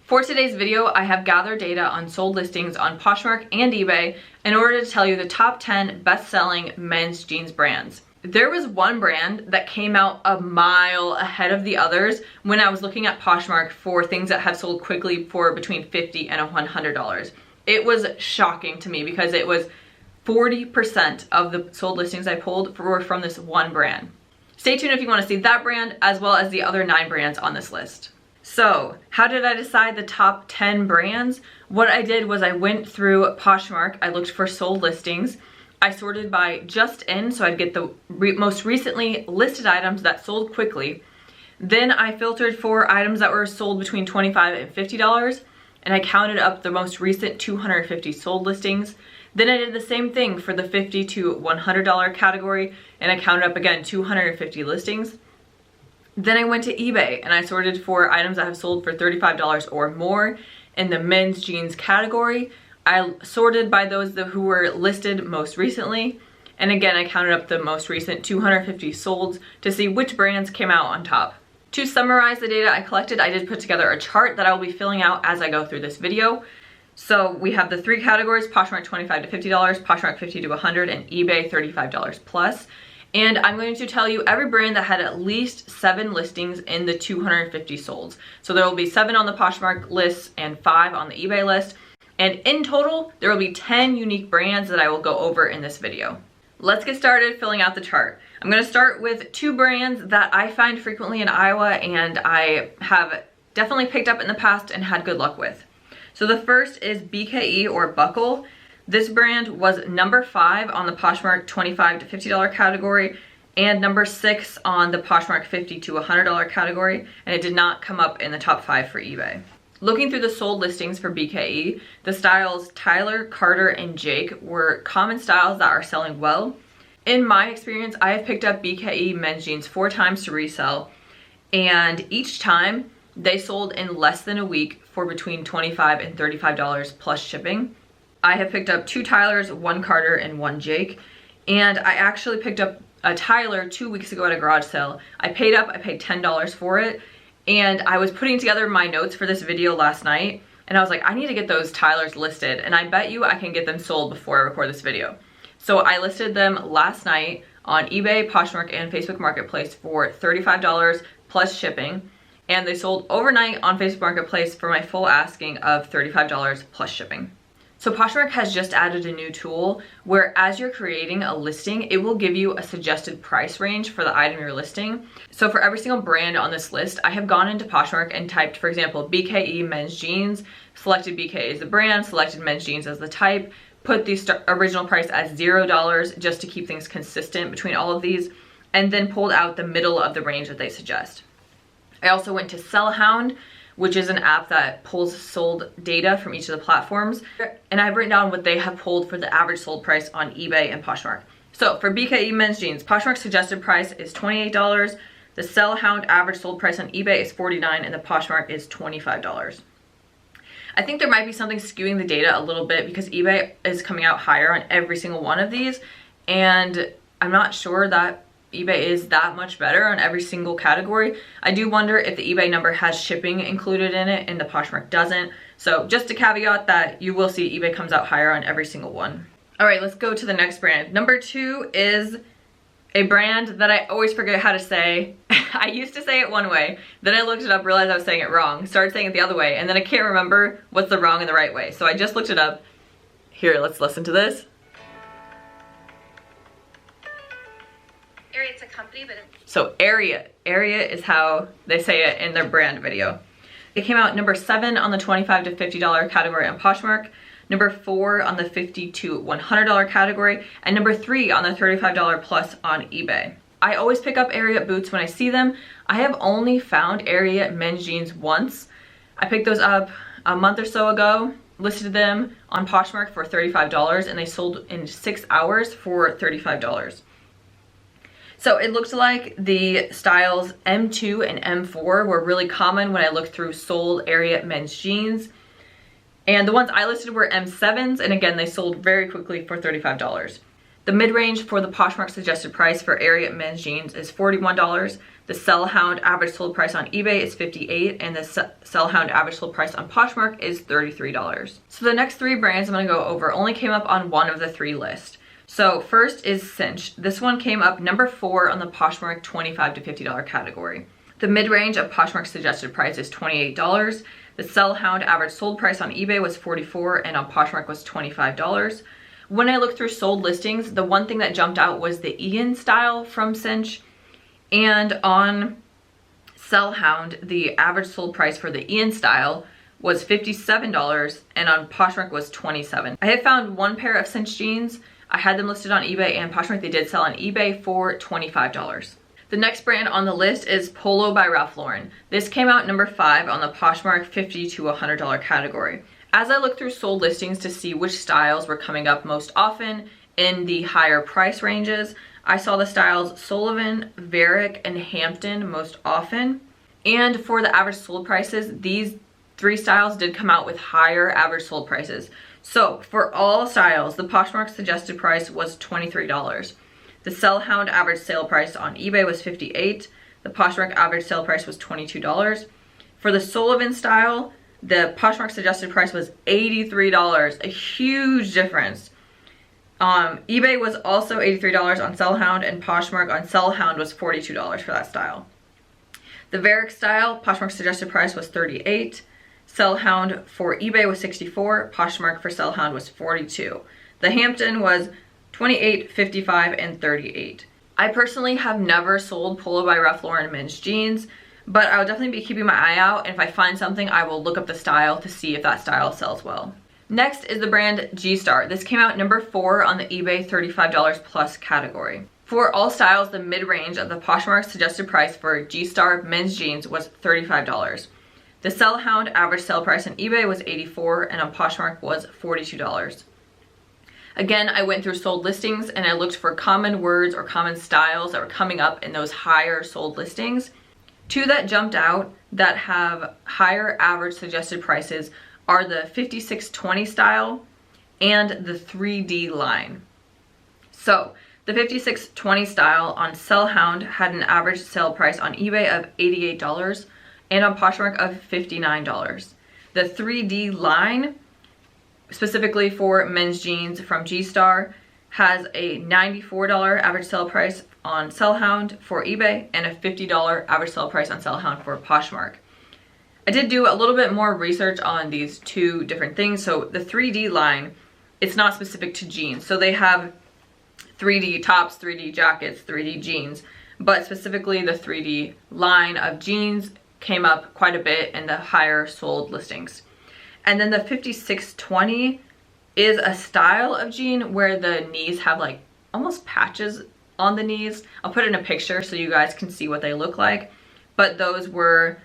For today's video, I have gathered data on sold listings on Poshmark and eBay in order to tell you the top 10 best-selling men's jeans brands. There was one brand that came out a mile ahead of the others when I was looking at Poshmark for things that have sold quickly for between $50 and $100. It was shocking to me because it was 40% of the sold listings I pulled were from this one brand. Stay tuned if you want to see that brand as well as the other 9 brands on this list. So, how did I decide the top 10 brands? What I did was I went through Poshmark, I looked for sold listings, I sorted by just in, so I'd get the most recently listed items that sold quickly. Then I filtered for items that were sold between $25 and $50, and I counted up the most recent 250 sold listings. Then I did the same thing for the $50 to $100 category, and I counted up again 250 listings. Then I went to eBay and I sorted for items that have sold for $35 or more in the men's jeans category. I sorted by those who were listed most recently, and again I counted up the most recent 250 solds to see which brands came out on top. To summarize the data I collected, I did put together a chart that I will be filling out as I go through this video. So we have the 3 categories: Poshmark $25 to $50, Poshmark $50 to $100, and eBay $35 plus. And I'm going to tell you every brand that had at least 7 listings in the 250 solds. So there will be 7 on the Poshmark list and 5 on the eBay list. And in total, there will be 10 unique brands that I will go over in this video. Let's get started filling out the chart. I'm going to start with 2 brands that I find frequently in Iowa and I have definitely picked up in the past and had good luck with. So the first is BKE or Buckle. This brand was number 5 on the Poshmark $25 to $50 category and number 6 on the Poshmark $50 to $100 category, and it did not come up in the top 5 for eBay. Looking through the sold listings for BKE, the styles Tyler, Carter, and Jake were common styles that are selling well. In my experience, I have picked up BKE men's jeans 4 times to resell, and each time they sold in less than a week for between $25 and $35 plus shipping. I have picked up 2 Tylers, 1 Carter, and 1 Jake, and I actually picked up a Tyler 2 weeks ago at a garage sale. I paid $10 for it, and I was putting together my notes for this video last night, and I was like, I need to get those Tylers listed, and I bet you I can get them sold before I record this video. So I listed them last night on eBay, Poshmark, and Facebook Marketplace for $35 plus shipping, and they sold overnight on Facebook Marketplace for my full asking of $35 plus shipping. So Poshmark has just added a new tool where as you're creating a listing, it will give you a suggested price range for the item you're listing. So for every single brand on this list, I have gone into Poshmark and typed, for example, BKE men's jeans, selected BKE as the brand, selected men's jeans as the type, put the original price as $0 just to keep things consistent between all of these, and then pulled out the middle of the range that they suggest. I also went to Sellhound, which is an app that pulls sold data from each of the platforms, and I've written down what they have pulled for the average sold price on eBay and Poshmark. So for BKE men's jeans, Poshmark's suggested price is $28, the Sellhound average sold price on eBay is $49, and the Poshmark is $25. I think there might be something skewing the data a little bit because eBay is coming out higher on every single one of these, and I'm not sure that eBay is that much better on every single category. I do wonder if the eBay number has shipping included in it and the Poshmark doesn't. So just a caveat that you will see eBay comes out higher on every single one. All right, let's go to the next brand. Number 2 is a brand that I always forget how to say. I used to say it one way, then I looked it up, realized I was saying it wrong, started saying it the other way, and then I can't remember what's the wrong and the right way. So I just looked it up. Here, let's listen to this. It's a company, but so Area is how they say it in their brand video. It came out number 7 on the $25 to $50 category on Poshmark, number 4 on the $50 to $100 category, and number 3 on the $35 plus on eBay. I always pick up Area boots when I see them. I have only found Area men's jeans once. I picked those up a month or so ago, listed them on Poshmark for $35, and they sold in 6 hours for $35. So it looks like the styles M2 and M4 were really common when I looked through sold Area men's jeans. And the ones I listed were M7s, and again, they sold very quickly for $35. The mid-range for the Poshmark suggested price for Ariat men's jeans is $41. The Sellhound average sold price on eBay is $58, and the Sellhound average sold price on Poshmark is $33. So the next three brands I'm going to go over only came up on one of the three lists. So first is Cinch. This one came up number 4 on the Poshmark $25 to $50 category. The mid-range of Poshmark's suggested price is $28. The Sellhound average sold price on eBay was $44, and on Poshmark was $25. When I looked through sold listings, the one thing that jumped out was the Ian style from Cinch. And on Sellhound, the average sold price for the Ian style was $57, and on Poshmark was $27. I had found one pair of Cinch jeans. I had them listed on eBay and Poshmark. They did sell on eBay for $25. The next brand on the list is Polo by Ralph Lauren. This came out number 5 on the Poshmark $50 to $100 category. As I looked through sold listings to see which styles were coming up most often in the higher price ranges, I saw the styles Sullivan, Varick, and Hampton most often. And for the average sold prices, these three styles did come out with higher average sold prices. So for all styles, the Poshmark suggested price was $23. The Sellhound average sale price on eBay was $58. The Poshmark average sale price was $22. For the Sullivan style, the Poshmark suggested price was $83, a huge difference. eBay was also $83 on Sellhound, and Poshmark on Sellhound was $42 for that style. The Varick style, Poshmark suggested price was $38. Sellhound for eBay was $64. Poshmark for Sellhound was $42. The Hampton was $28, $55, and $38. I personally have never sold Polo by Ralph Lauren men's jeans, but I will definitely be keeping my eye out, and if I find something, I will look up the style to see if that style sells well. Next is the brand G-Star. This came out number 4 on the eBay $35 plus category. For all styles, the mid-range of the Poshmark suggested price for G-Star men's jeans was $35. The Sellhound average sale price on eBay was $84, and on Poshmark was $42. Again, I went through sold listings and I looked for common words or common styles that were coming up in those higher sold listings. Two that jumped out that have higher average suggested prices are the 5620 style and the 3D line. So the 5620 style on Sellhound had an average sale price on eBay of $88 and on Poshmark of $59. The 3D line, specifically for men's jeans from G-Star, has a $94 average sale price on Sellhound for eBay and a $50 average sale price on Sellhound for Poshmark. I did do a little bit more research on these two different things. So the 3D line, it's not specific to jeans. So they have 3D tops, 3D jackets, 3D jeans, but specifically the 3D line of jeans came up quite a bit in the higher sold listings. And then the 5620 is a style of jean where the knees have like almost patches on the knees. I'll put in a picture so you guys can see what they look like, but those were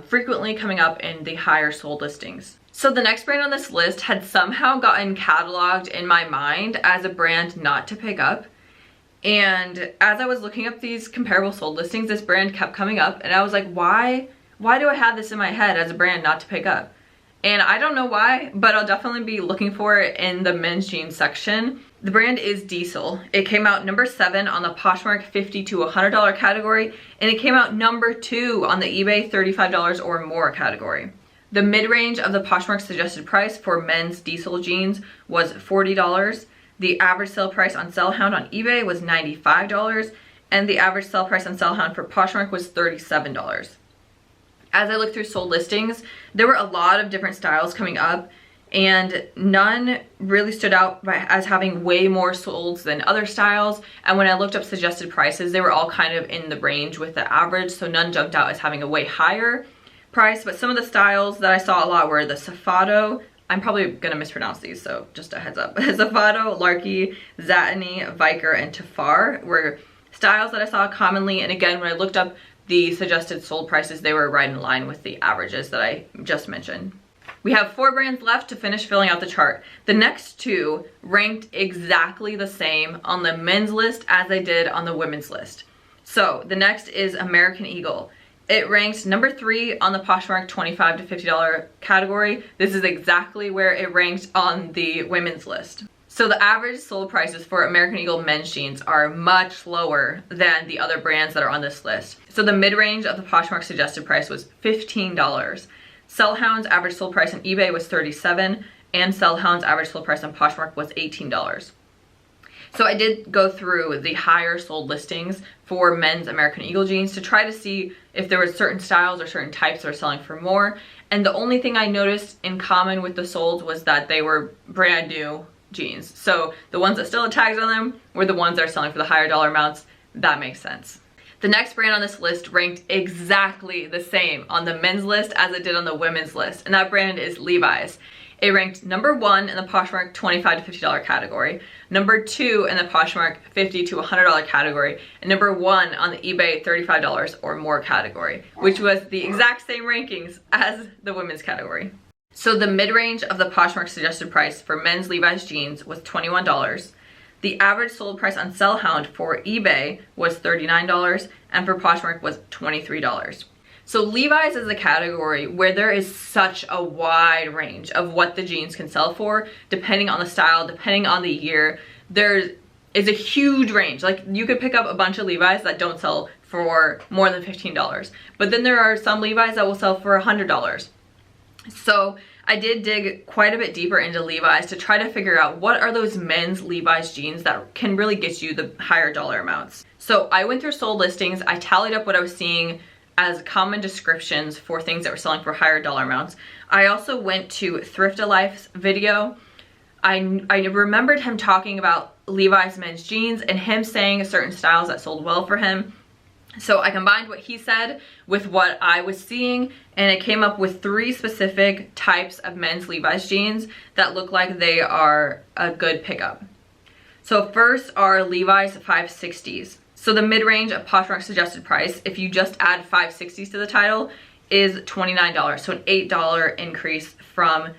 frequently coming up in the higher sold listings. So the next brand on this list had somehow gotten cataloged in my mind as a brand not to pick up. And as I was looking up these comparable sold listings, this brand kept coming up and I was like, why do I have this in my head as a brand not to pick up? And I don't know why, but I'll definitely be looking for it in the men's jeans section. The brand is Diesel. It came out number 7 on the Poshmark $50 to $100 category, and it came out number 2 on the eBay $35 or more category. The mid-range of the Poshmark suggested price for men's Diesel jeans was $40. The average sale price on Sellhound on eBay was $95, and the average sale price on Sellhound for Poshmark was $37. As I looked through sold listings, there were a lot of different styles coming up, and none really stood out as having way more solds than other styles. And when I looked up suggested prices, they were all kind of in the range with the average, so none jumped out as having a way higher price. But some of the styles that I saw a lot were the Safado. I'm probably gonna mispronounce these, so just a heads up. Safado, Larky, Zatini, Viker, and Tafar were styles that I saw commonly. And again, when I looked up the suggested sold prices, they were right in line with the averages that I just mentioned. We have 4 brands left to finish filling out the chart. The next 2 ranked exactly the same on the men's list as they did on the women's list. So the next is American Eagle. It ranks number 3 on the Poshmark $25 to $50 category. This is exactly where it ranked on the women's list. So the average sold prices for American Eagle men's jeans are much lower than the other brands that are on this list. So the mid-range of the Poshmark suggested price was $15. Sellhound's average sold price on eBay was $37, and Sellhound's average sold price on Poshmark was $18. So I did go through the higher sold listings for men's American Eagle jeans to try to see if there were certain styles or certain types that are selling for more. And the only thing I noticed in common with the solds was that they were brand new jeans. So the ones that still had tags on them were the ones that are selling for the higher dollar amounts. That makes sense. The next brand on this list ranked exactly the same on the men's list as it did on the women's list, and that brand is Levi's. It ranked number 1 in the Poshmark $25 to $50 category, number 2 in the Poshmark $50 to $100 category, and number 1 on the eBay $35 or more category, which was the exact same rankings as the women's category. So the mid-range of the Poshmark suggested price for men's Levi's jeans was $21. The average sold price on Sellhound for eBay was $39, and for Poshmark was $23. So Levi's is a category where there is such a wide range of what the jeans can sell for, depending on the style, depending on the year. There is a huge range. Like, you could pick up a bunch of Levi's that don't sell for more than $15, but then there are some Levi's that will sell for $100. So I did dig quite a bit deeper into Levi's to try to figure out what are those men's Levi's jeans that can really get you the higher dollar amounts. So I went through sold listings, I tallied up what I was seeing as common descriptions for things that were selling for higher dollar amounts. I also went to Thrift Alife's video. I remembered him talking about Levi's men's jeans and him saying certain styles that sold well for him. So I combined what he said with what I was seeing, and it came up with 3 specific types of men's Levi's jeans that look like they are a good pickup. So first are Levi's 560s. So the mid-range of Poshmark suggested price, if you just add 560s to the title, is $29. So an $8 increase from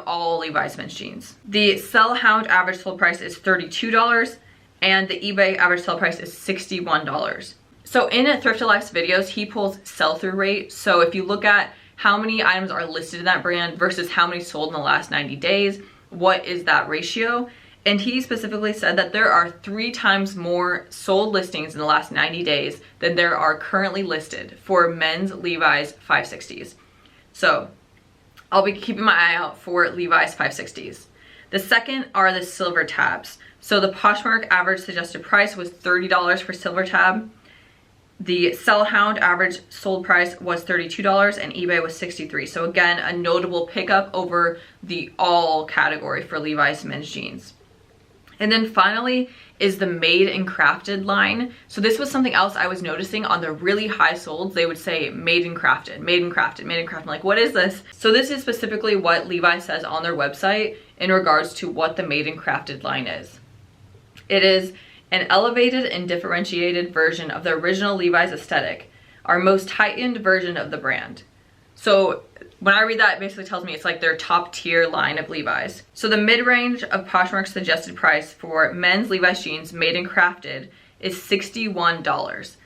all Levi's men's jeans. The Sellhound average sold price is $32. And the eBay average sell price is $61. So in Thrift Alife's videos, he pulls sell-through rate. So if you look at how many items are listed in that brand versus how many sold in the last 90 days, what is that ratio? And he specifically said that there are 3 times more sold listings in the last 90 days than there are currently listed for men's Levi's 560s. So I'll be keeping my eye out for Levi's 560s. The second are the silver tabs. So the Poshmark average suggested price was $30 for silver tab. The Sellhound average sold price was $32 and eBay was $63. So again, a notable pickup over the all category for Levi's men's jeans. And then finally is the made and crafted line. So this was something else I was noticing on the really high solds. They would say made and crafted, made and crafted, made and crafted. I'm like, what is this? So this is specifically what Levi says on their website in regards to what the made and crafted line is. It is an elevated and differentiated version of the original Levi's aesthetic, our most heightened version of the brand. So when I read that, it basically tells me it's like their top tier line of Levi's. So the mid-range of Poshmark's suggested price for men's Levi's jeans made and crafted is $61.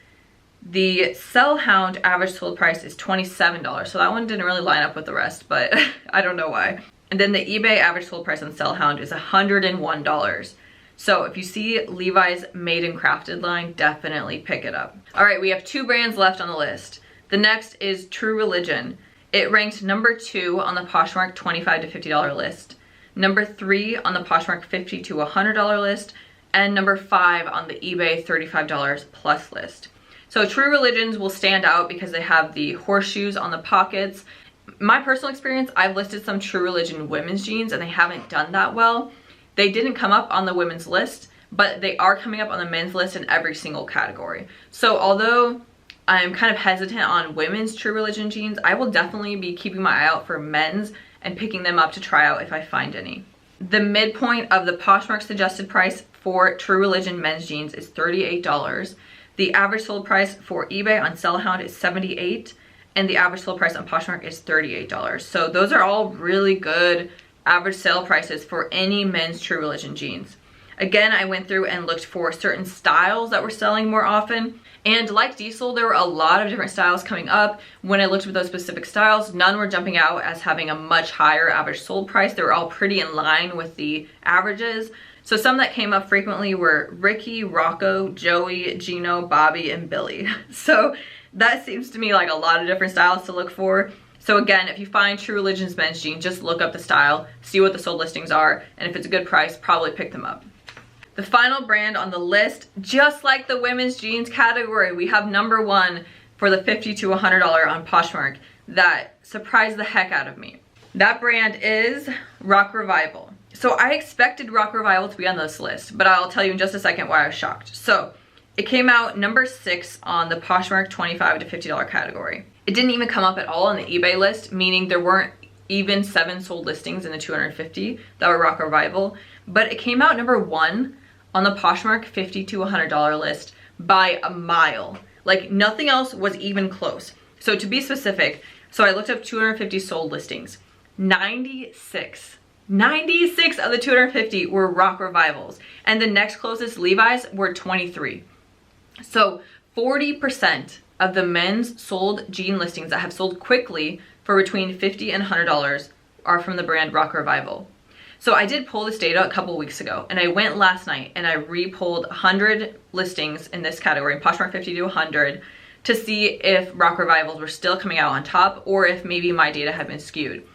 The Sellhound average sold price is $27. So that one didn't really line up with the rest, but I don't know why. And then the eBay average sold price on Sellhound is $101. So if you see Levi's made and crafted line, definitely pick it up. All right, we have 2 brands left on the list. The next is True Religion. It ranked number 2 on the Poshmark $25 to $50 list, number 3 on the Poshmark $50 to $100 list, and number 5 on the eBay $35 plus list. So True Religions will stand out because they have the horseshoes on the pockets. My personal experience, I've listed some True Religion women's jeans and they haven't done that well. They didn't come up on the women's list, but they are coming up on the men's list in every single category. So although I'm kind of hesitant on women's True Religion jeans, I will definitely be keeping my eye out for men's and picking them up to try out if I find any. The midpoint of the Poshmark suggested price for True Religion men's jeans is $38. The average sold price for eBay on Sellhound is $78, and the average sold price on Poshmark is $38. So those are all really good average sale prices for any men's True Religion jeans. Again, I went through and looked for certain styles that were selling more often, And like Diesel, there were a lot of different styles coming up. When I looked at those specific styles, none were jumping out as having a much higher average sold price. They were all pretty in line with the averages. So some that came up frequently were Ricky, Rocco, Joey, Gino, Bobby, and Billy. So that seems to me like a lot of different styles to look for. So again, if you find True Religion's men's jeans, just look up the style, see what the sold listings are, and if it's a good price, probably pick them up. The final brand on the list, just like the women's jeans category, we have number one for the $50 to $100 on Poshmark that surprised the heck out of me. That brand is Rock Revival. So I expected Rock Revival to be on this list, but I'll tell you in just a second why I was shocked. So it came out number 6 on the Poshmark $25 to $50 category. It didn't even come up at all on the eBay list, meaning there weren't even 7 sold listings in the 250 that were Rock Revival, but it came out number 1 on the Poshmark $50 to $100 list by a mile. Like nothing else was even close. So to be specific, so I looked up 250 sold listings. 96 of the 250 were Rock Revivals, and the next closest Levi's were 23. So 40% of the men's sold jean listings that have sold quickly for between $50 and $100 are from the brand Rock Revival. So I did pull this data a couple weeks ago, and I went last night and I re-pulled 100 listings in this category, Poshmark 50 to 100, to see if Rock Revivals were still coming out on top or if maybe my data had been skewed.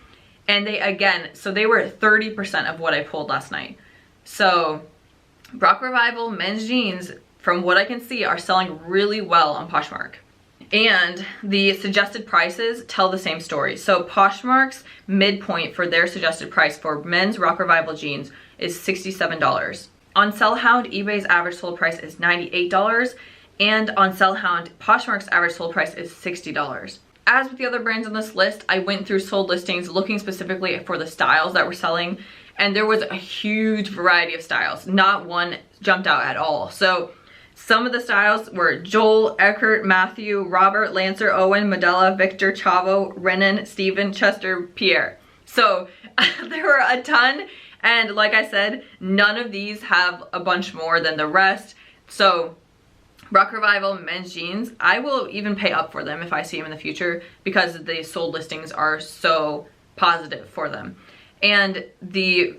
And they, again, so they were 30% of what I pulled last night. So Rock Revival men's jeans, from what I can see, are selling really well on Poshmark. And the suggested prices tell the same story. So Poshmark's midpoint for their suggested price for men's Rock Revival jeans is $67. On Sellhound, eBay's average sold price is $98. And on Sellhound, Poshmark's average sold price is $60. As with the other brands on this list, I went through sold listings looking specifically for the styles that were selling. And there was a huge variety of styles. Not one jumped out at all. So some of the styles were Joel, Eckert, Matthew, Robert, Lancer, Owen, Medella, Victor, Chavo, Renan, Steven, Chester, Pierre. So there were a ton, and like I said, none of these have a bunch more than the rest. So Rock Revival men's jeans, I will even pay up for them if I see them in the future because the sold listings are so positive for them. And the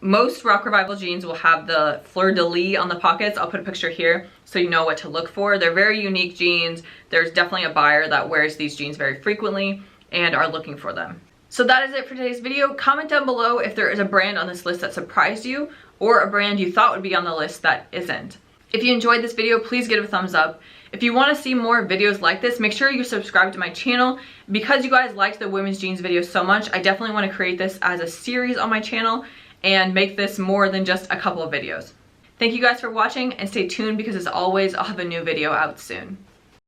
most Rock Revival jeans will have the fleur-de-lis on the pockets. I'll put a picture here so you know what to look for. They're very unique jeans. There's definitely a buyer that wears these jeans very frequently and are looking for them. So that is it for today's video. Comment down below if there is a brand on this list that surprised you or a brand you thought would be on the list that isn't. If you enjoyed this video, please give it a thumbs up. If you want to see more videos like this, make sure you subscribe to my channel. Because you guys liked the women's jeans video so much, I definitely want to create this as a series on my channel and make this more than just a couple of videos. Thank you guys for watching, and stay tuned because as always, I'll have a new video out soon.